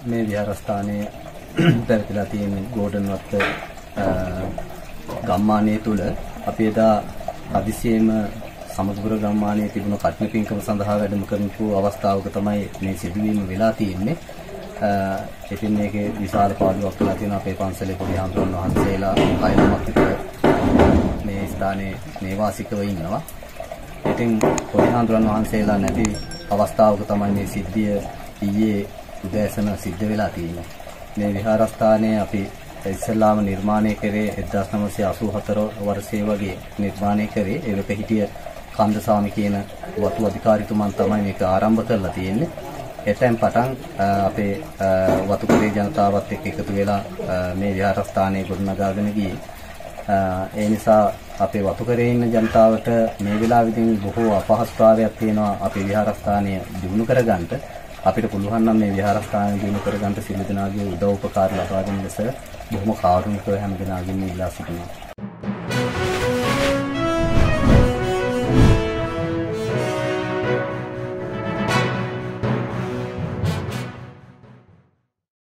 මේ විහාරස්ථානයේ පැවතිලා තියෙන ගෝඩන්වත්ත ගම්මානයේ තුල අපි එදා හදිසියෙම සමුදුර ගම්මානයේ තිබුණු කට්න පින්කම සඳහා වැඩම කරපු අවස්ථාවක තමයි මේ සිදුවීම වෙලා තියෙන්නේ. ඉතින් මේකේ විශාල පාඩුවක් වෙලා තියෙනවා. අපේ පන්සලේ පොඩි හාමුදුරන් වහන්සේලා 6 නමක් විතර මේ ස්ථානයේ නේවාසිකව ඉන්නවා. ඉතින් පොඩි හාමුදුරන් වහන්සේලා නැති අවස්ථාවක තමයි මේ සිද්ධිය ඊයේ උදෑසන සිද්ධ වෙලා තියෙන්නේ. මේ විහාරස්ථානයේ අපි ඉස්ලාම නිර්මාණය කරේ 1984 වර්ෂයේ වගේ නිර්මාණය කරේ. ඒවක හිටිය කන්දසාමි කියන වතු අධිකාරිතුමන් තමයි මේක ආරම්භ කරලා තියෙන්නේ. එතෙන් පටන් අපේ වතුකරේ ජනතාවත් එක්ක එකතු වෙලා මේ විහාරස්ථානයේ ගොඩනගාගෙන ගියේ. ඒ නිසා අපේ වතුකරේ ඉන්න ජනතාවට මේ වෙලාවෙදී බොහෝ අපහසුතාවයක් තියෙනවා අපේ විහාරස්ථානය දිනු කරගන්න. අපිට පුළුවන් නම් මේ විහාරස්ථානය දිනු කරගන්න සියලු දෙනාගේ උදව් උපකාර ලබා දෙන ලෙස බොහොම කාරුණිකව හැම දෙනාගේම ඉල්ලා සිටිනවා.